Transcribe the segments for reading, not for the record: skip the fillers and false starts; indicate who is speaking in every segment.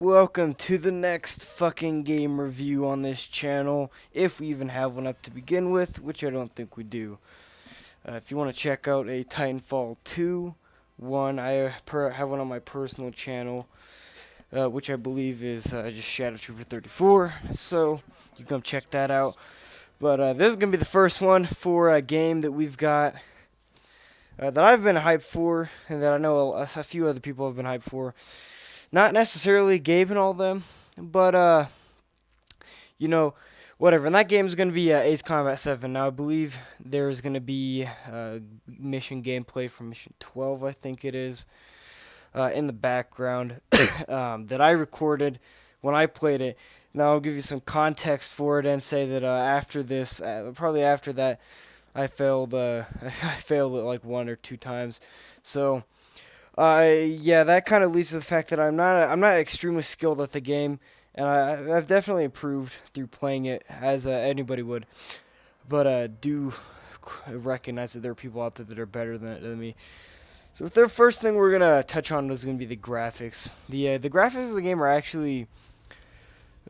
Speaker 1: Welcome to the next fucking game review on this channel, if we even have one up to begin with, which I don't think we do. If you want to check out a Titanfall 2 one, I have one on my personal channel, which I believe is just Shadow Trooper 34, so you can come check that out. But this is going to be the first one for a game that we've got, that I've been hyped for, and that I know a few other people have been hyped for. Not necessarily Gabe and all them, but you know, whatever. And that game is going to be Ace Combat 7. Now I believe there's going to be mission gameplay from mission 12, I think it is, in the background that I recorded when I played it. Now I'll give you some context for it and say that after this, probably after that, I failed. I failed it like one or two times. So. Yeah, that kind of leads to the fact that I'm not extremely skilled at the game, and I've definitely improved through playing it as anybody would. But do recognize that there are people out there that are better than me. So the first thing we're gonna touch on is gonna be the graphics. The graphics of the game are actually,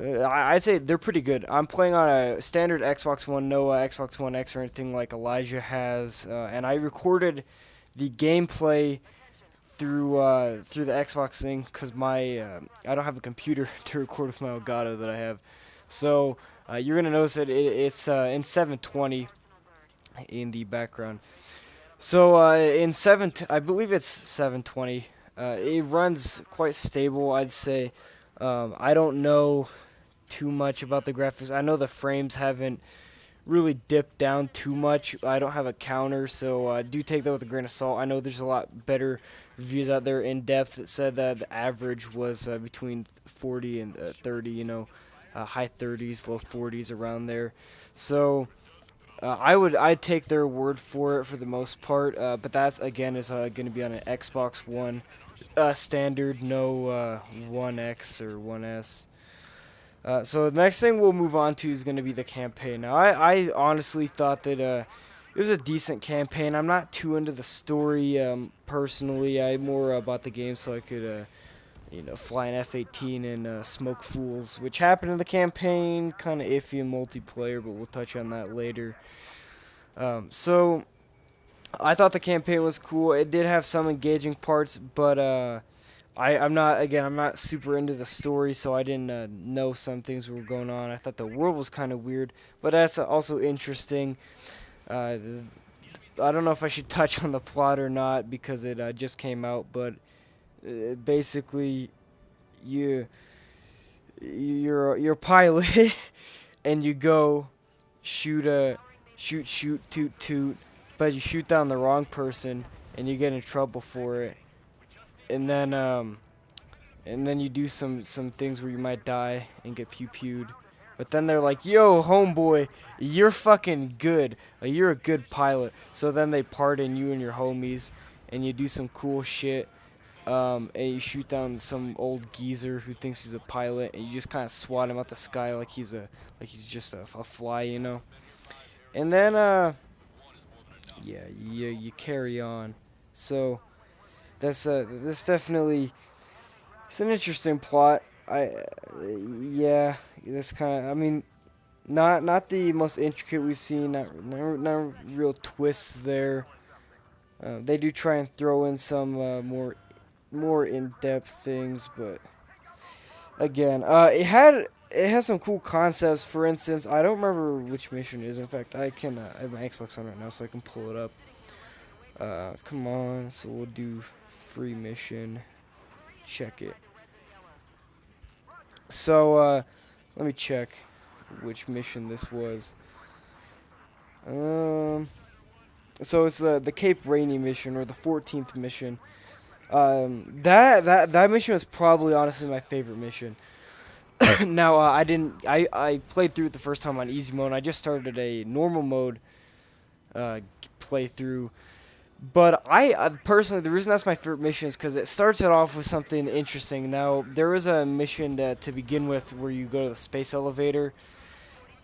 Speaker 1: I'd say they're pretty good. I'm playing on a standard Xbox One, no Xbox One X or anything like Elijah has, and I recorded the gameplay through the Xbox thing because I don't have a computer to record with my Elgato that I have. So you're gonna notice that it's in 720 in the background. So I believe it's 720. It runs quite stable, I'd say. I don't know too much about the graphics. I know the frames haven't really dipped down too much. I don't have a counter, so do take that with a grain of salt. I know there's a lot better reviews out there in depth that said that the average was between 40 and 30, high 30s, low 40s around there. So I'd take their word for it for the most part, but that's again is going to be on an Xbox One standard, no One X or One S. So the next thing we'll move on to is going to be the campaign. Now, I honestly thought that it was a decent campaign. I'm not too into the story personally. I'm more about the game so I could, fly an F-18 and smoke fools, which happened in the campaign. Kind of iffy in multiplayer, but we'll touch on that later. So I thought the campaign was cool. It did have some engaging parts, but I'm not super into the story, so I didn't know some things were going on. I thought the world was kind of weird, but that's also interesting. I don't know if I should touch on the plot or not because it just came out, but basically, you're a pilot, and you go shoot toot toot, but you shoot down the wrong person, and you get in trouble for it, and then you do some things where you might die and get pew-pewed. But then they're like, yo, homeboy, you're fucking good. You're a good pilot. So then they pardon you and your homies, and you do some cool shit. And you shoot down some old geezer who thinks he's a pilot, and you just kind of swat him out the sky like he's just a fly, And then, yeah, you carry on. So that's definitely. It's an interesting plot. Yeah, that's kind of. I mean, not the most intricate we've seen. Not real twists there. They do try and throw in some more in-depth things, but again, it has some cool concepts. For instance, I don't remember which mission it is. In fact, I have my Xbox on right now, so I can pull it up. Come on, so we'll do free mission. Check it. So, let me check which mission this was. So it's the Cape Rainy mission, or the 14th mission. That mission was probably honestly my favorite mission. Now, I played through it the first time on easy mode. I just started a normal mode playthrough. But I personally, the reason that's my favorite mission is because it starts it off with something interesting. Now, there is a mission to begin with where you go to the space elevator,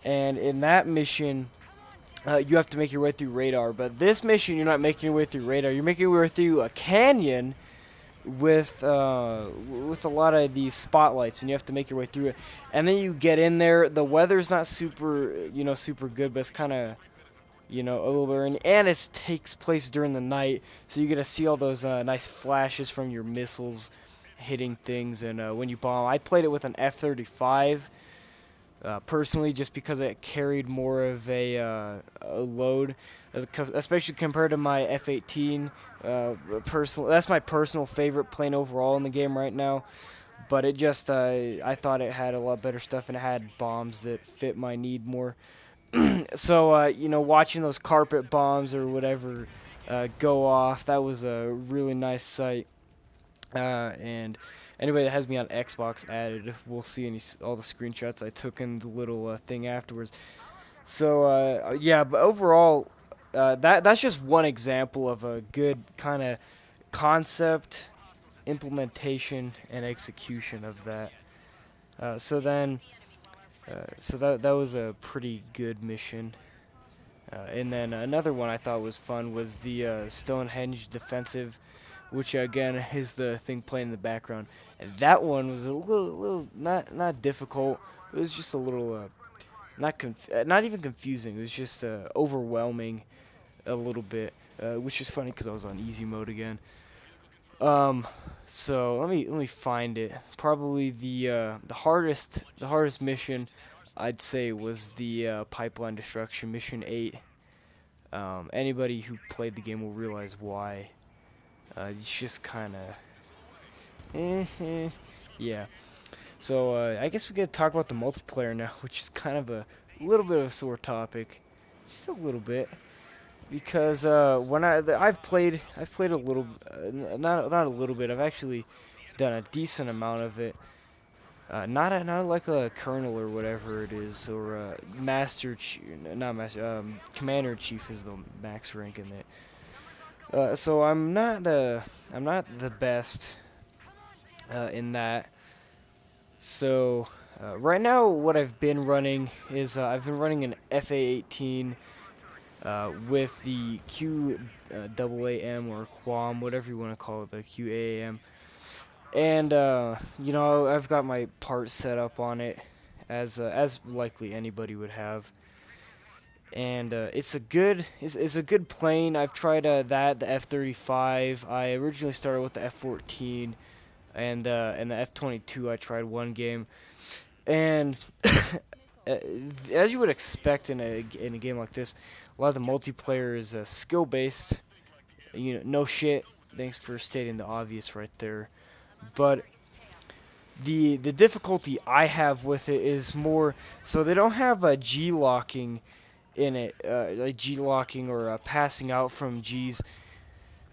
Speaker 1: and in that mission, you have to make your way through radar. But this mission, you're not making your way through radar. You're making your way through a canyon with a lot of these spotlights, and you have to make your way through it. And then you get in there. The weather's not super, super good, but it's kind of, a little bit rainy, and it takes place during the night, so you get to see all those nice flashes from your missiles hitting things. And when you bomb, I played it with an F-35. Personally, just because it carried more of a load, especially compared to my F-18. That's my personal favorite plane overall in the game right now. But it just, I thought it had a lot better stuff, and it had bombs that fit my need more. So, watching those carpet bombs or whatever go off, that was a really nice sight. And anybody that has me on Xbox added will see all the screenshots I took in the little thing afterwards. So yeah, but overall, that's just one example of a good kind of concept, implementation, and execution of that. So that was a pretty good mission. And then another one I thought was fun was the Stonehenge defensive, which again is the thing playing in the background. And that one was a little not difficult. It was just a little not even confusing. It was just overwhelming a little bit, which is funny because I was on easy mode again. So let me find it. Probably the hardest mission I'd say was the pipeline destruction mission 8. Anybody who played the game will realize why. It's just kind of, yeah. So I guess we could talk about the multiplayer now, which is kind of a little bit of a sore topic, just a little bit, because I've played a little, not a little bit. I've actually done a decent amount of it. Not like a colonel or whatever it is, or master chief, not master. Commander chief is the max rank in it. So I'm not the best in that. So right now, what I've been running is I've been running an FA-18 with the QAAM or QAM, whatever you want to call it, the QAAM. And I've got my parts set up on it, as likely anybody would have. And it's a good plane. I've tried the F-35. I originally started with the F-14, and the F-22. I tried one game, and as you would expect in a game like this, a lot of the multiplayer is skill based. No shit. Thanks for stating the obvious right there. But the difficulty I have with it is more so they don't have a G locking in it, like G locking or passing out from Gs.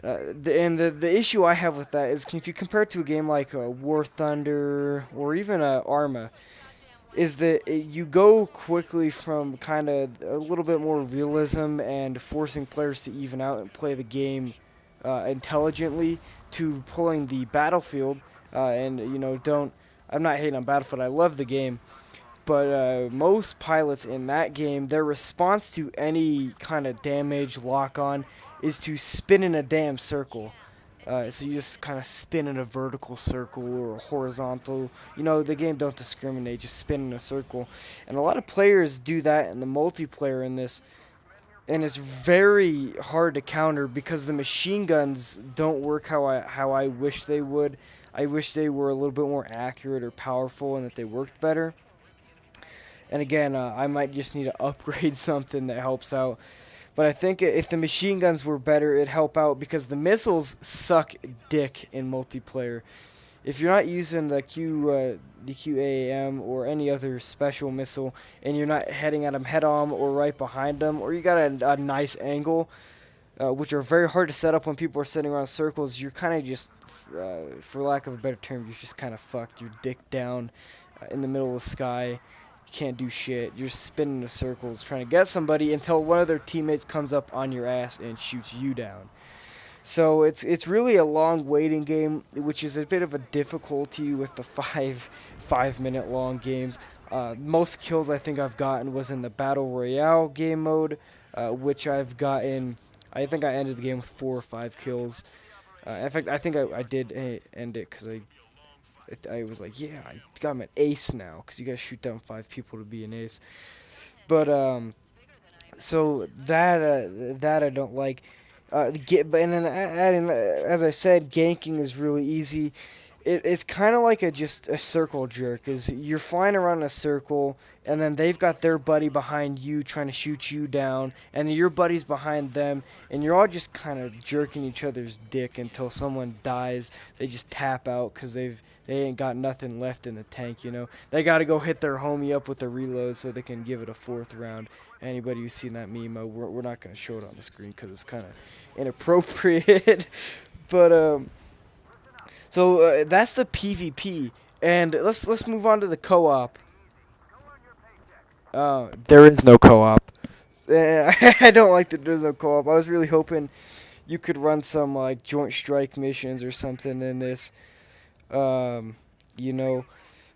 Speaker 1: The issue I have with that is if you compare it to a game like War Thunder or even Arma, is that you go quickly from kind of a little bit more realism and forcing players to even out and play the game intelligently, to pulling the Battlefield. And don't I'm not hating on Battlefield. I love the game, but most pilots in that game, their response to any kind of damage lock on is to spin in a damn circle. So you just kind of spin in a vertical circle or a horizontal. The game don't discriminate, just spin in a circle. And a lot of players do that in the multiplayer in this. And it's very hard to counter because the machine guns don't work how I wish they would. I wish they were a little bit more accurate or powerful and that they worked better. And again, I might just need to upgrade something that helps out. But I think if the machine guns were better, it'd help out because the missiles suck dick in multiplayer. If you're not using the QAM or any other special missile, and you're not heading at them head on or right behind them, or you got a nice angle, which are very hard to set up when people are sitting around circles, you're kind of just, for lack of a better term, you're just kind of fucked. You're dick down in the middle of the sky. You can't do shit. You're spinning in circles trying to get somebody until one of their teammates comes up on your ass and shoots you down. So it's really a long waiting game, which is a bit of a difficulty with the 5 minute long games. Most kills I think I've gotten was in the Battle Royale game mode, which I've gotten. I think I ended the game with 4 or 5 kills. In fact, I think I did end it because I was like, yeah, I got him an ace now because you gotta shoot down 5 people to be an ace. But so that I don't like. But and then adding, as I said, ganking is really easy. It's kind of like just a circle jerk. Is you're flying around in a circle, and then they've got their buddy behind you trying to shoot you down, and then your buddy's behind them, and you're all just kind of jerking each other's dick until someone dies. They just tap out because they ain't got nothing left in the tank. They got to go hit their homie up with a reload so they can give it a fourth round. Anybody who's seen that meme, we're not gonna show it on the screen because it's kind of inappropriate. But so that's the PvP, and let's move on to the co-op. There is no co-op. I don't like that there's no co-op. I was really hoping you could run some like joint strike missions or something in this. Um, you know,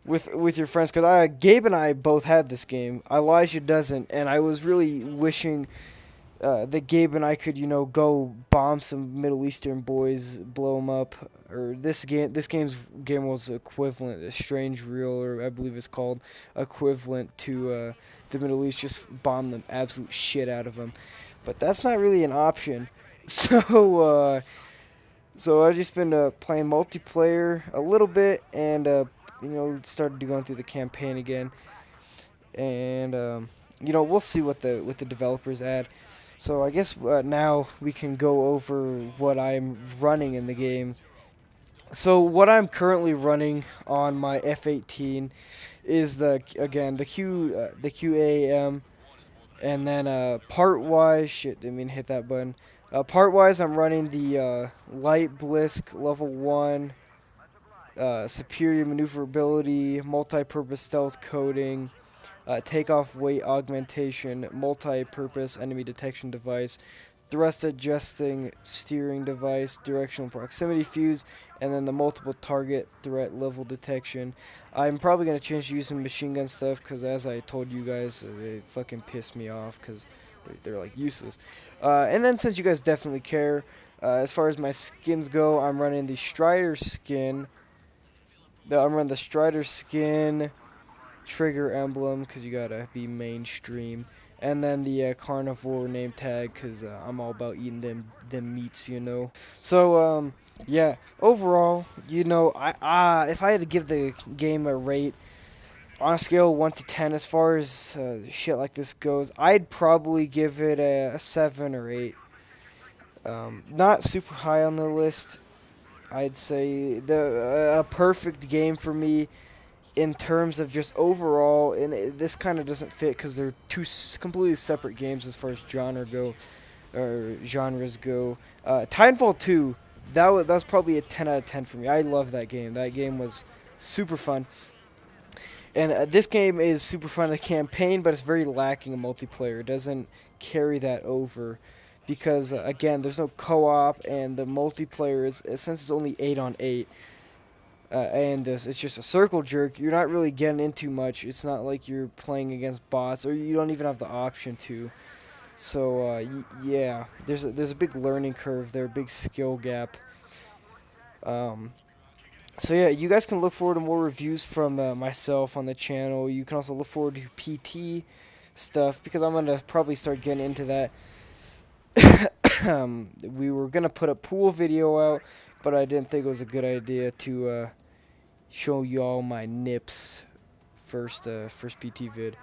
Speaker 1: with your friends, because Gabe and I both had this game. Elijah doesn't, and I was really wishing that Gabe and I could, go bomb some Middle Eastern boys, blow them up. Or this game was equivalent, a Strange Real, or I believe it's called, equivalent to the Middle East. Just bomb the absolute shit out of them. But that's not really an option. So I've just been playing multiplayer a little bit, and started going through the campaign again. And we'll see what the developers add. So I guess now we can go over what I'm running in the game. So what I'm currently running on my F18 is the QAM, and then part wise, shit, didn't mean to hit that button. Part wise, I'm running the light blisk level 1, superior maneuverability, multi-purpose stealth coding, takeoff weight augmentation, multi-purpose enemy detection device, thrust adjusting steering device, directional proximity fuse, and then the multiple target threat level detection. I'm probably going to change to using machine gun stuff because, as I told you guys, they fucking piss me off because they're like useless. And then, since you guys definitely care, as far as my skins go, I'm running the Strider skin. I'm running the Strider skin, trigger emblem because you gotta be mainstream, and then the carnivore name tag because I'm all about eating them meats. So yeah, overall, if I had to give the game a rate on a scale of 1 to 10, as far as shit like this goes, I'd probably give it a 7 or 8. Not super high on the list. I'd say a perfect game for me in terms of just overall, and this kind of doesn't fit because they're two completely separate games as far as genres go. Titanfall 2, that was probably a 10 out of 10 for me. I love that game. That game was super fun. And this game is super fun in the campaign, but it's very lacking in multiplayer. It doesn't carry that over because, again, there's no co-op, and the multiplayer is, since it's only 8 on 8, and it's just a circle jerk, you're not really getting into much. It's not like you're playing against bots, or you don't even have the option to. So, yeah, there's a big learning curve there, big skill gap. So yeah, you guys can look forward to more reviews from myself on the channel. You can also look forward to PT stuff because I'm going to probably start getting into that. We were going to put a pool video out, but I didn't think it was a good idea to show you all my nips first PT vid.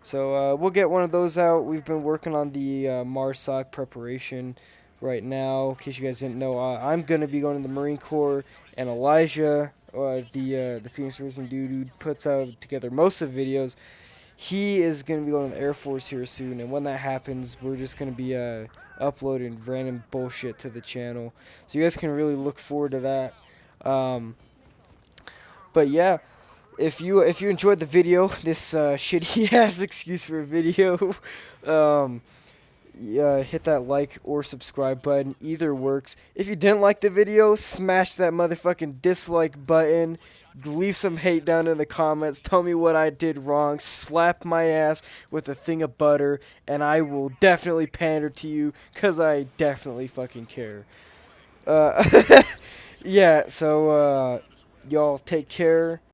Speaker 1: So we'll get one of those out. We've been working on the MARSOC preparation right now. In case you guys didn't know, I'm going to be going to the Marine Corps, and Elijah, the Phoenix Racing dude who puts out together most of the videos, he is going to be going to the Air Force here soon, and when that happens, we're just going to be uploading random bullshit to the channel. So you guys can really look forward to that. But yeah, if you enjoyed the video, this shitty ass excuse for a video, hit that like or subscribe button. Either works. If you didn't like the video, smash that motherfucking dislike button. Leave some hate down in the comments. Tell me what I did wrong. Slap my ass with a thing of butter, and I will definitely pander to you because I definitely fucking care. Uh, yeah. So y'all take care.